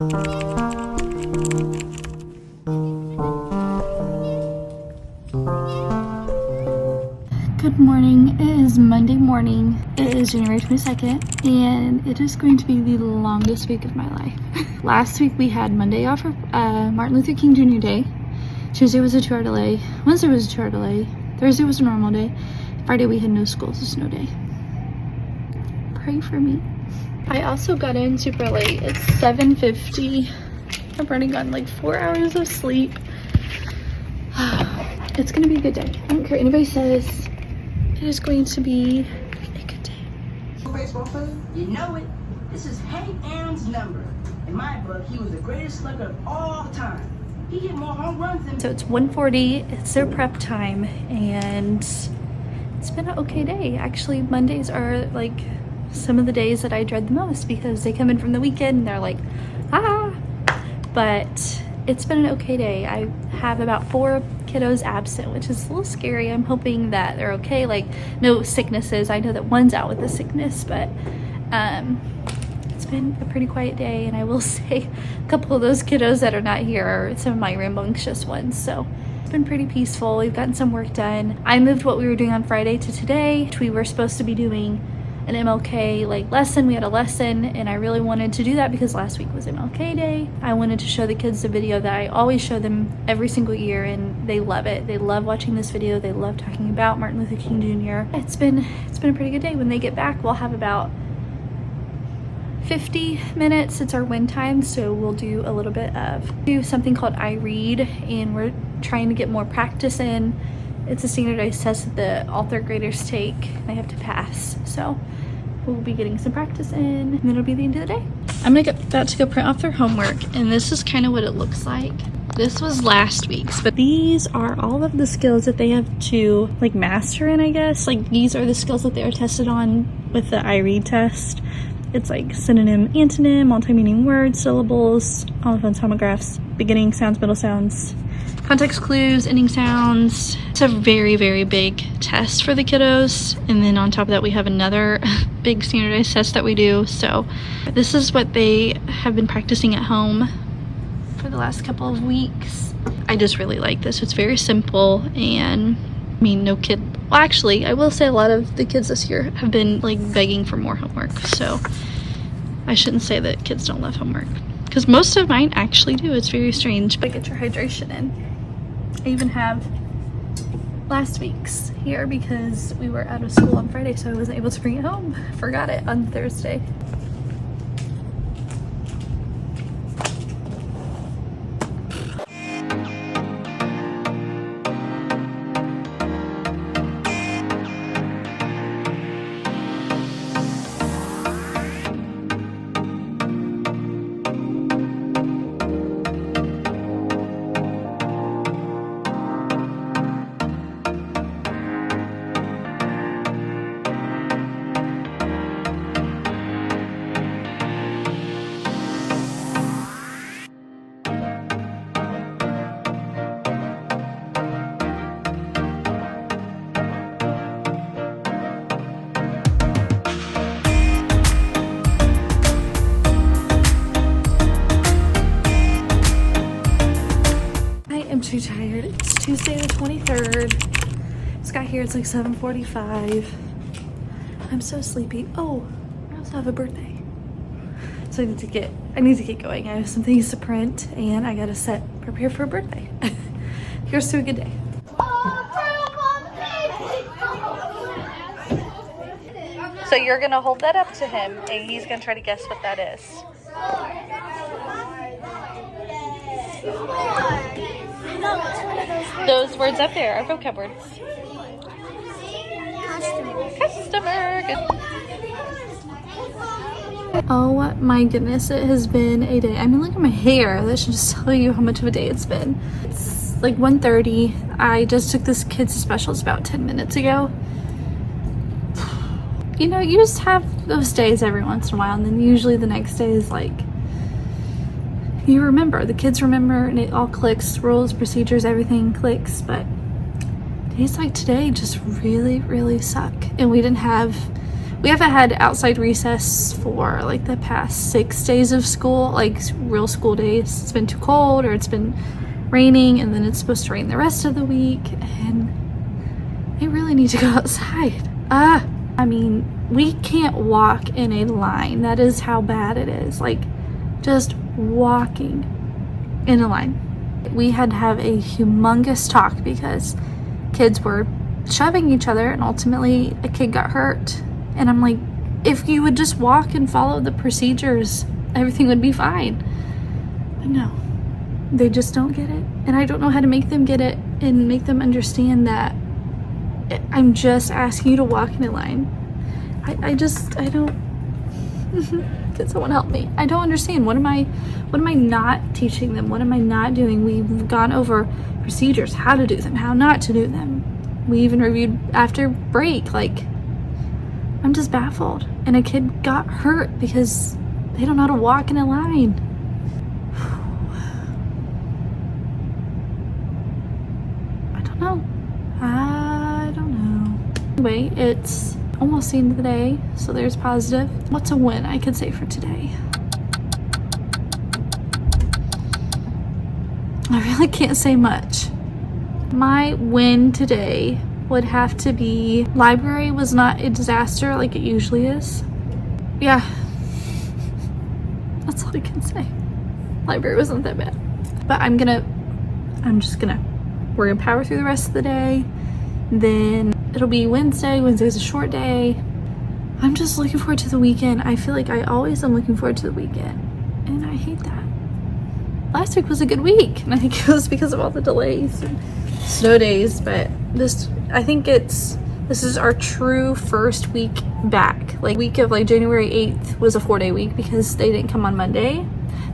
Good morning. It is Monday morning. It is January 22nd, and it is going to be the longest week of my life. Last week we had Monday off for Martin Luther King Jr. Day. Tuesday was a 2-hour delay. Wednesday was a 2-hour delay. Thursday was a normal day. Friday we had no school, it's a snow day. Pray for me. I also got in super late. It's 7:50. I've already gotten like 4 hours of sleep. It's gonna be a good day. I don't care what anybody says. It is going to be a good day. Baseball player? You know it. This is Hank Aaron's number. In my book, he was the greatest slugger of all time. He hit more home runs than... So it's 1:40. It's their prep time, and it's been an okay day. Actually, Mondays are like some of the days that I dread the most because they come in from the weekend and they're like, ah. But it's been an okay day. I have about 4 kiddos absent, which is a little scary. I'm hoping that they're okay, like no sicknesses. I know that one's out with a sickness, but it's been a pretty quiet day, and I will say a couple of those kiddos that are not here are some of my rambunctious ones. So it's been pretty peaceful. We've gotten some work done. I moved what we were doing on Friday to today. We were supposed to be doing an MLK like lesson. We had a lesson, and I really wanted to do that because last week was MLK Day. I wanted to show the kids the video that I always show them every single year, and they love it. They love watching this video. They love talking about Martin Luther King Jr. It's been a pretty good day. When they get back, we'll have about 50 minutes. It's our win time, so we'll do a little bit of something called I Read, and we're trying to get more practice in. It's a standardized test that all 3rd graders take. They have to pass, so we'll be getting some practice in, and then it'll be the end of the day. I'm about to go print off their homework, and this is kind of what it looks like. This was last week's, but these are all of the skills that they have to like master in, I guess. Like these are the skills that they are tested on with the I Read test. It's like synonym, antonym, multi-meaning words, syllables, homophones, homographs, beginning sounds, middle sounds, context clues, ending sounds. It's a very, very big test for the kiddos. And then on top of that, we have another big standardized test that we do. So this is what they have been practicing at home for the last couple of weeks. I just really like this. It's very simple, and I mean, no kid, well actually, I will say a lot of the kids this year have been like begging for more homework. So I shouldn't say that kids don't love homework, because most of mine actually do. It's very strange. But get your hydration in. I even have last week's here because we were out of school on Friday, so I wasn't able to bring it home. Forgot it on Thursday. Too tired. It's Tuesday the 23rd. Just got here. It's like 7:45. I'm so sleepy. Oh, I also have a birthday, so I need to get going. I have some things to print, and I gotta prepare for a birthday. Here's to a good day. So you're gonna hold that up to him, and he's gonna try to guess what that is. Those words up there are vocab words. Customer. Good. Oh my goodness, it has been a day. I mean, look at my hair. That should just tell you how much of a day it's been. It's like 1:30. I just took this kids to specials about 10 minutes ago. You know, you just have those days every once in a while, and then usually the next day is like, you remember, the kids remember, and it all clicks, rules, procedures, everything clicks. But days like today just really, really suck. And we We haven't had outside recess for like the past 6 days of school, like real school days. It's been too cold or it's been raining, and then it's supposed to rain the rest of the week, and I really need to go outside. I mean, we can't walk in a line. That is how bad it is. Like, just walking in a line. We had to have a humongous talk because kids were shoving each other, and ultimately a kid got hurt. And I'm like, if you would just walk and follow the procedures, everything would be fine. But no, they just don't get it. And I don't know how to make them get it and make them understand that I'm just asking you to walk in a line. I don't can someone help me? I don't understand. What am I not teaching them? What am I not doing? We've gone over procedures, how to do them, how not to do them. We even reviewed after break. Like, I'm just baffled. And a kid got hurt because they don't know how to walk in a line. I don't know. Anyway, it's almost the end of the day, so there's positive. What's a win I could say for today? I really can't say much. My win today would have to be library was not a disaster like it usually is. Yeah, that's all I can say. Library wasn't that bad. But we're gonna power through the rest of the day. Then it'll be Wednesday. Wednesday's a short day. I'm just looking forward to the weekend. I feel like I always am looking forward to the weekend, and I hate that. Last week was a good week, and I think it was because of all the delays and snow days, but this is our true first week back. Like, week of like January 8th was a 4-day week because they didn't come on Monday.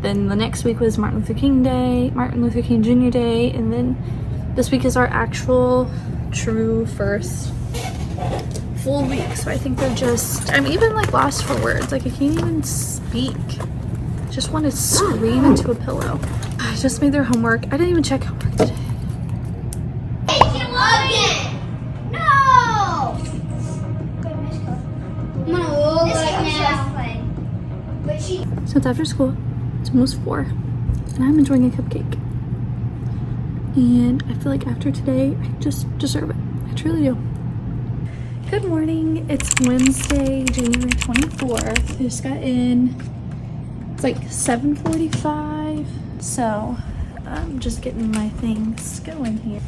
Then the next week was Martin Luther King Day, Martin Luther King Jr. Day, and then this week is our actual true first full week. So I think I'm even like lost for words. Like, I can't even speak. Just want to scream into a pillow. I just made their homework. I didn't even check homework today. No! I'm gonna roll right now. So it's after school. It's almost 4, and I'm enjoying a cupcake. And I feel like after today, I just deserve it. I truly do. Good morning. It's Wednesday, January 24th. I just got in. It's like 7:45. So I'm just getting my things going here.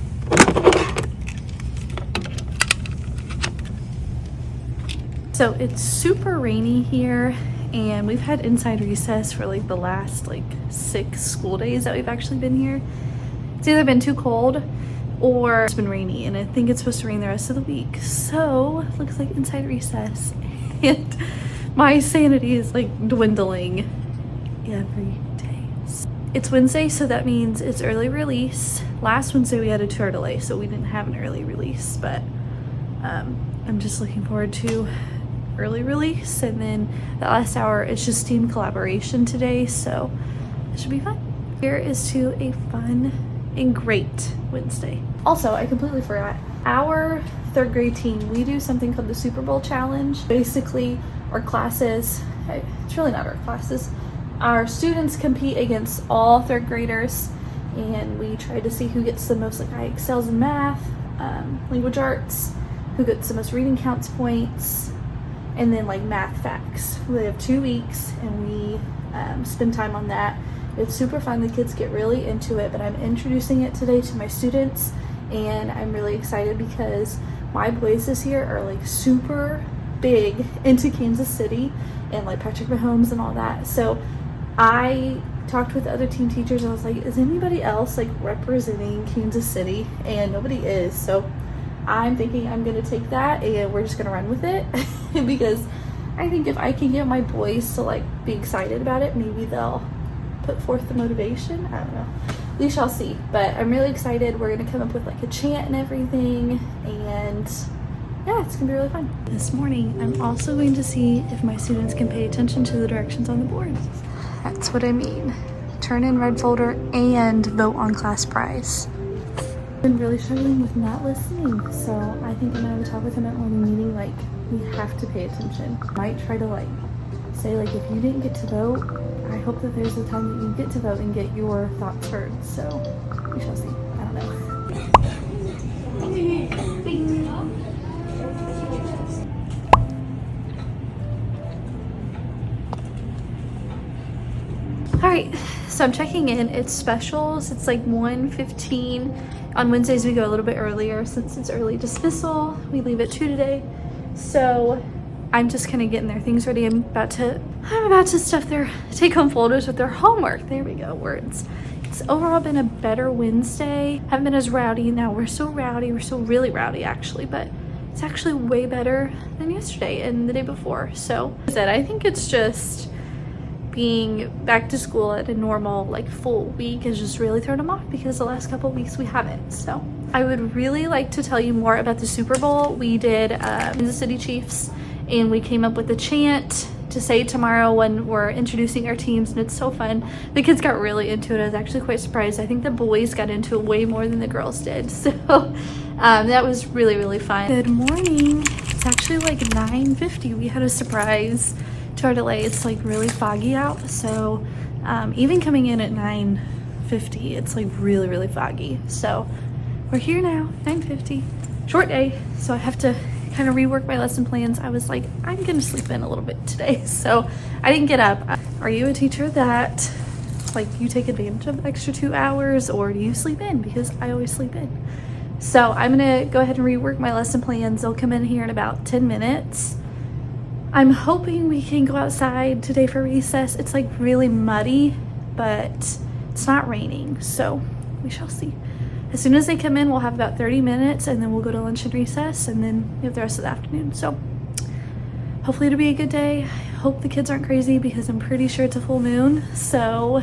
So it's super rainy here, and we've had inside recess for like the last like 6 school days that we've actually been here. It's either been too cold or it's been rainy, and I think it's supposed to rain the rest of the week. So looks like inside recess, and my sanity is like dwindling every day. It's Wednesday, so that means it's early release. Last Wednesday we had a 2-hour delay, so we didn't have an early release, but I'm just looking forward to early release. And then the last hour, it's just team collaboration today, so it should be fun. Here is to a fun and great Wednesday. Also, I completely forgot, our 3rd grade team, we do something called the Super Bowl challenge. Basically, our classes, it's really not our classes, our students compete against all 3rd graders, and we try to see who gets the most like high excels in math, language arts, who gets the most reading counts points, and then like math facts. We have 2 weeks, and we spend time on that. It's super fun. The kids get really into it, but I'm introducing it today to my students, and I'm really excited because my boys this year are like super big into Kansas City and like Patrick Mahomes and all that. So I talked with other team teachers. I was like, is anybody else like representing Kansas City? And nobody is. So I'm thinking I'm gonna take that and we're just gonna run with it because I think if I can get my boys to like be excited about it, maybe they'll put forth the motivation. I don't know, we shall see. But I'm really excited. We're gonna come up with like a chant and everything, and yeah, it's gonna be really fun. This morning I'm also going to see if my students can pay attention to the directions on the board. That's what I mean. Turn in red folder and vote on class prize. been really struggling with not listening, so I think I'm gonna have a talk with him at morning meeting. Like, we have to pay attention. Might try to like say like, if you didn't get to vote, I hope that there's a time that you get to vote and get your thoughts heard. So we shall see. I don't know. All right, so I'm checking in. It's specials. It's like 1:15. On Wednesdays we go a little bit earlier since it's early dismissal. We leave at 2 today. So I'm just kind of getting their things ready. I'm about to stuff their take-home folders with their homework. There we go, words. It's overall been a better Wednesday. Haven't been as rowdy. Now we're still rowdy. We're still really rowdy actually, but it's actually way better than yesterday and the day before. So I think it's just being back to school at a normal like full week has just really thrown them off because the last couple of weeks we haven't. So I would really like to tell you more about the Super Bowl. We did Kansas City Chiefs, and we came up with a chant to say tomorrow when we're introducing our teams, and it's so fun. The kids got really into it. I was actually quite surprised. I think the boys got into it way more than the girls did. So that was really, really fun. Good morning. It's actually like 9:50. We had a surprise to our delay. It's like really foggy out, so even coming in at 9:50, it's like really, really foggy. So we're here now, 9:50. Short day, so I have to kind of rework my lesson plans. I was like, I'm gonna sleep in a little bit today, so I didn't get up. Are you a teacher that like you take advantage of the extra 2 hours, or do you sleep in? Because I always sleep in. So I'm gonna go ahead and rework my lesson plans. They'll come in here in about 10 minutes. I'm hoping we can go outside today for recess. It's like really muddy, but it's not raining, so we shall see. As soon as they come in, we'll have about 30 minutes, and then we'll go to lunch and recess, and then we have the rest of the afternoon. So hopefully it'll be a good day. I hope the kids aren't crazy because I'm pretty sure it's a full moon, so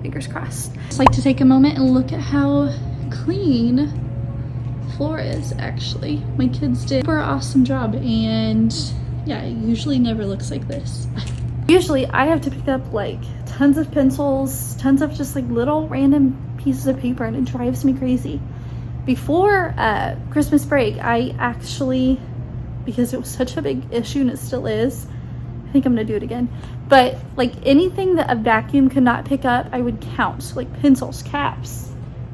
fingers crossed. Just like to take a moment and look at how clean the floor is. Actually, my kids did a super awesome job, and yeah, it usually never looks like this. Usually I have to pick up like tons of pencils, tons of just like little random pieces of paper, and it drives me crazy. Before Christmas break, I actually, because it was such a big issue and it still is, I think I'm gonna do it again, but like anything that a vacuum could not pick up, I would count. So like pencils, caps,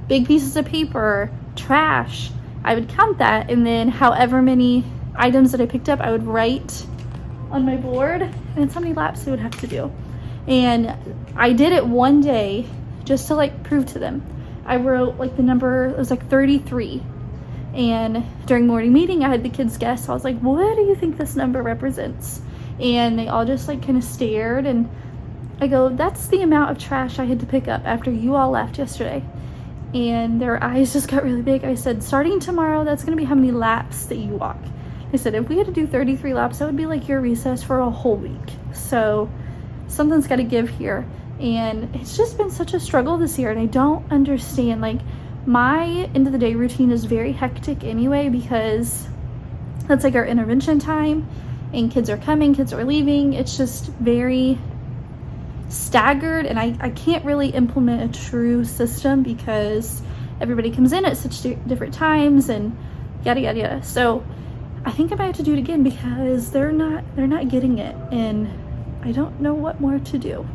big pieces of paper, trash, I would count that, and then however many items that I picked up, I would write on my board, and it's how many laps I would have to do. And I did it one day just to like prove to them. I wrote like the number, it was like 33. And during morning meeting, I had the kids guess. I was like, what do you think this number represents? And they all just like kind of stared, and I go, that's the amount of trash I had to pick up after you all left yesterday. And their eyes just got really big. I said, starting tomorrow, that's gonna be how many laps that you walk. I said, if we had to do 33 laps, that would be like your recess for a whole week. So something's got to give here. And it's just been such a struggle this year, and I don't understand. Like, my end of the day routine is very hectic anyway, because that's like our intervention time, and kids are coming, kids are leaving. It's just very staggered, and I can't really implement a true system because everybody comes in at such different times and yada yada yada. So I think I might have to do it again because they're not getting it, and I don't know what more to do.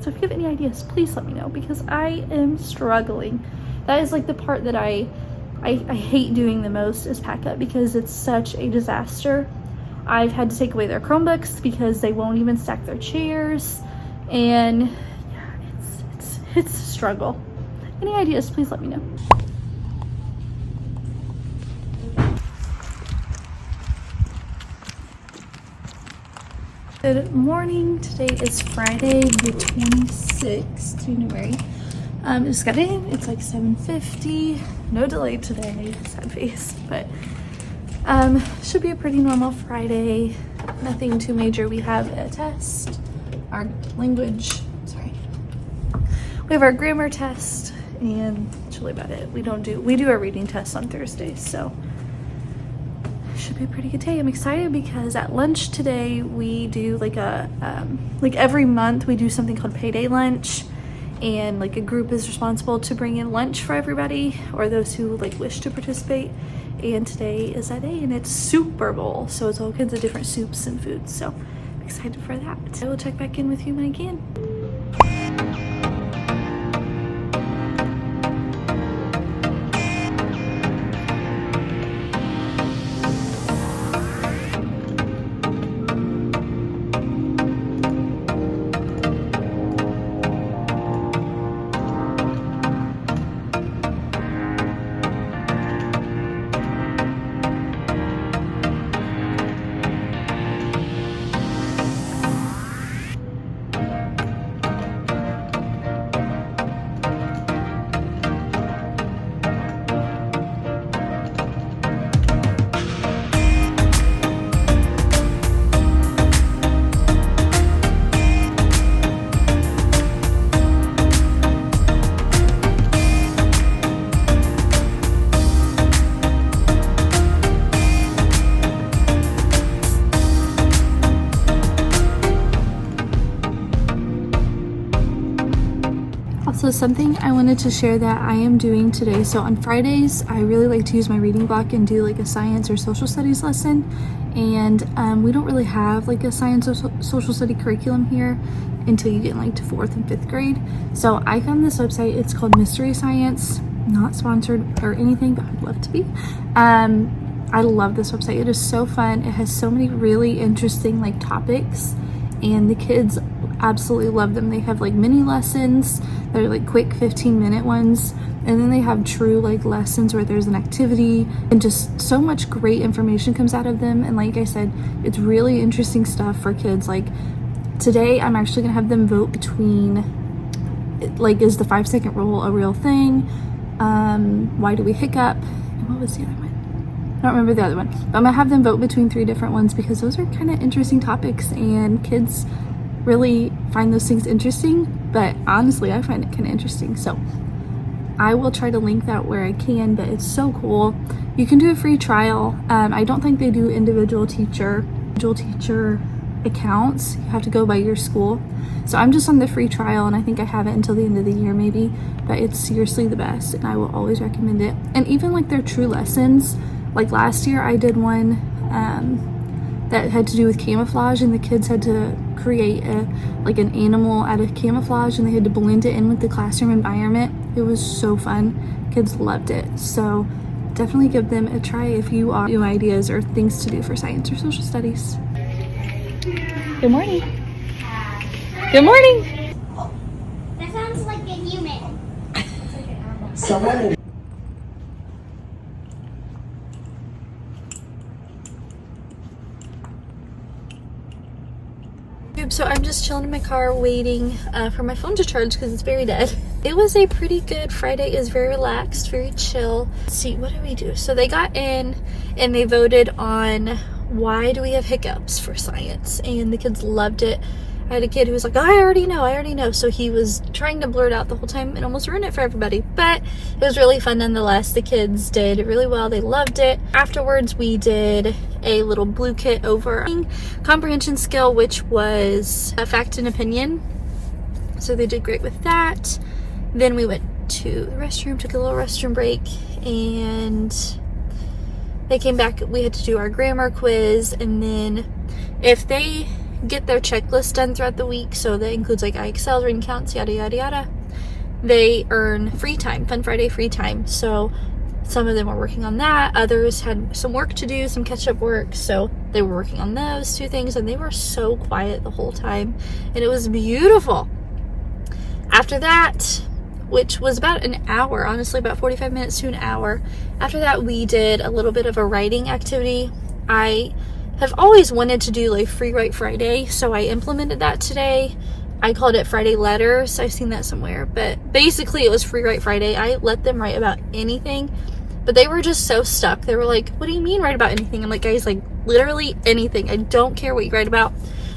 So if you have any ideas, please let me know, because I am struggling. That is like the part that I hate doing the most, is pack up, because it's such a disaster. I've had to take away their Chromebooks because they won't even stack their chairs, and yeah, it's a struggle. Any ideas, please let me know. Good morning. Today is Friday, the 26th, January. Just got in. It's like 7:50. No delay today. Sad face, but should be a pretty normal Friday. Nothing too major. We have a test, our language. Sorry. We have our grammar test, and that's really about it. We do our reading test on Thursdays, so should be a pretty good day. I'm excited because at lunch today we do like a like every month we do something called payday lunch, and like a group is responsible to bring in lunch for everybody or those who like wish to participate. And today is that day, and it's Super Bowl, so it's all kinds of different soups and foods, so I'm excited for that. I will check back in with you when I can. So something I wanted to share that I am doing today. So on Fridays, I really like to use my reading block and do like a science or social studies lesson. And we don't really have like a science or social study curriculum here until you get like to 4th and 5th grade. So I found this website. It's called Mystery Science. Not sponsored or anything, but I'd love to be. I love this website. It is so fun. It has so many really interesting like topics, and the kids absolutely love them. They have like mini lessons. They're like quick 15-minute ones, and then they have true like lessons where there's an activity, and just so much great information comes out of them. And like I said, it's really interesting stuff for kids. Like today I'm actually gonna have them vote between like, is the 5-second rule a real thing? Why do we hiccup? And what was the other one? I don't remember the other one, but I'm gonna have them vote between 3 different ones because those are kind of interesting topics, and kids really find those things interesting. But honestly, I find it kind of interesting, so I will try to link that where I can. But it's so cool. You can do a free trial. I don't think they do individual teacher accounts. You have to go by your school. So I'm just on the free trial, and I think I have it until the end of the year maybe, but it's seriously the best, and I will always recommend it. And even like their true lessons, like last year I did one that had to do with camouflage, and the kids had to create an animal out of camouflage, and they had to blend it in with the classroom environment. It was so fun. Kids loved it. So definitely give them a try if you are new ideas or things to do for science or social studies. Good morning. Good morning. That sounds like a human. Someone. So I'm just chilling in my car waiting for my phone to charge because it's very dead. It was a pretty good Friday. It was very relaxed, very chill. Let's see, what did we do? So they got in and they voted on why do we have hiccups for science, and the kids loved it. I had a kid who was like, I already know. So he was trying to blurt out the whole time and almost ruin it for everybody. But it was really fun nonetheless. The kids did really well. They loved it. Afterwards, we did a little blue kit over comprehension skill, which was a fact and opinion. So they did great with that. Then we went to the restroom, took a little restroom break, and they came back. We had to do our grammar quiz, and then if they get their checklist done throughout the week, so that includes like IXLs, reading counts, yada yada yada, they earn free time, Fun Friday free time. So some of them were working on that, others had some work to do, some catch-up work, so they were working on those 2 things, and they were so quiet the whole time, and it was beautiful. After that, which was about an hour, honestly about 45 minutes to an hour, after that we did a little bit of a writing activity. I have always wanted to do like Free Write Friday, so I implemented that today. I called it Friday Letters. I've seen that somewhere, but basically it was Free Write Friday. I let them write about anything, but they were just so stuck. They were like, what do you mean write about anything? I'm like, guys, like literally anything. I don't care what you write about.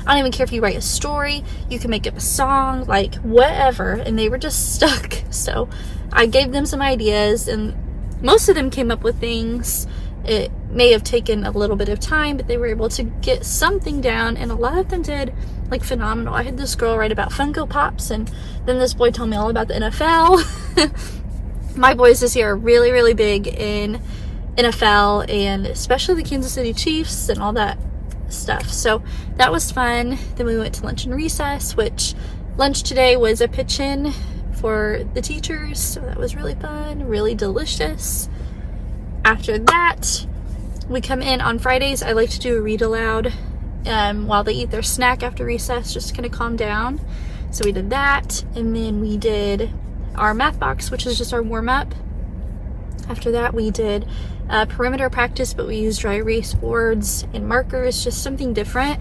I don't even care if you write a story. You can make up a song, like whatever. And they were just stuck. So I gave them some ideas, and most of them came up with things It may have taken a little bit of time, but they were able to get something down, and a lot of them did like phenomenal. I had this girl write about Funko Pops, and then this boy told me all about the NFL. My boys this year are really, really big in NFL, and especially the Kansas City Chiefs and all that stuff. So that was fun. Then we went to lunch and recess, which lunch today was a pitch-in for the teachers, so that was really fun, really delicious. After that, we come in on Fridays. I like to do a read aloud while they eat their snack after recess, just to kind of calm down. So we did that, and then we did our math box, which is just our warm-up. After that, we did perimeter practice, but we used dry erase boards and markers, just something different,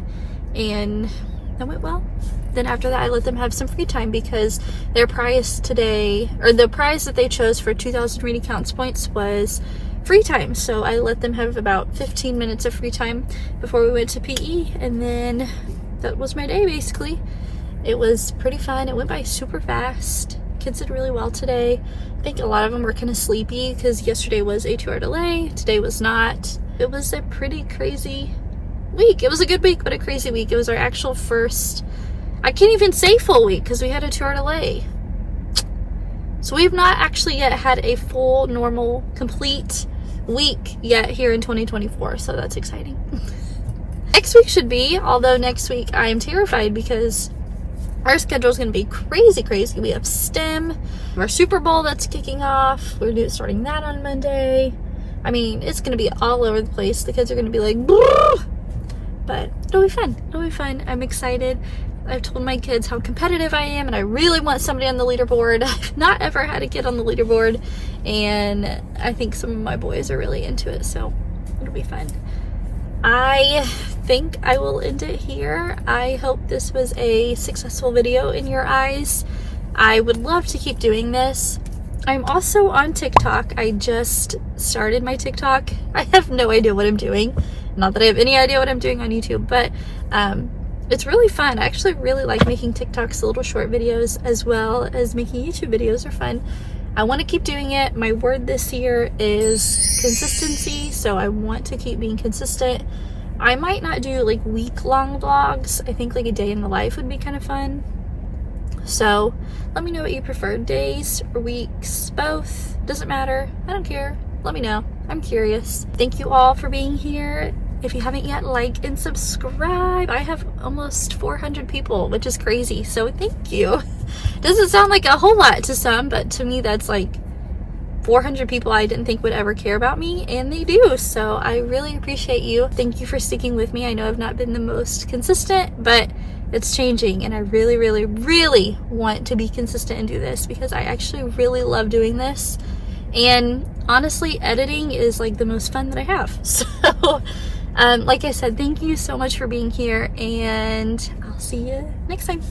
and that went well. Then after that, I let them have some free time because their prize today, or the prize that they chose for 2,000 reading counts points, was free time. So I let them have about 15 minutes of free time before we went to PE, and then that was my day basically. It was pretty fun. It went by super fast. Kids did really well today. I think a lot of them were kind of sleepy because yesterday was a 2-hour delay. Today was not. It was a pretty crazy week. It was a good week, but a crazy week. It was our actual first, I can't even say full week because we had a 2-hour delay. So we've not actually yet had a full, normal, complete week yet here in 2024. So that's exciting. Next week should be, although next week I am terrified because our schedule is going to be crazy. We have STEM, our Super Bowl that's kicking off. We're starting that on Monday. I mean, it's going to be all over the place. The kids are going to be like, "Bleh!" But it'll be fun. It'll be fun. I'm excited. I've told my kids how competitive I am, and I really want somebody on the leaderboard. I've not ever had a kid on the leaderboard, and I think some of my boys are really into it, so it'll be fun. I think I will end it here. I hope this was a successful video in your eyes. I would love to keep doing this. I'm also on TikTok. I just started my TikTok. I have no idea what I'm doing. Not that I have any idea what I'm doing on YouTube, but it's really fun. I actually really like making TikToks, little short videos, as well as making YouTube videos are fun. I want to keep doing it. My word this year is consistency, so I want to keep being consistent. I might not do like week-long vlogs. I think like a day in the life would be kind of fun. So let me know what you prefer, days or weeks, both. Doesn't matter. I don't care. Let me know. I'm curious. Thank you all for being here. If you haven't yet, like and subscribe. I have almost 400 people, which is crazy. So thank you. Doesn't sound like a whole lot to some, but to me that's like 400 people I didn't think would ever care about me, and they do. So I really appreciate you. Thank you for sticking with me. I know I've not been the most consistent, but it's changing, and I really want to be consistent and do this because I actually really love doing this. And honestly, editing is like the most fun that I have. So like I said, thank you so much for being here, and I'll see you next time.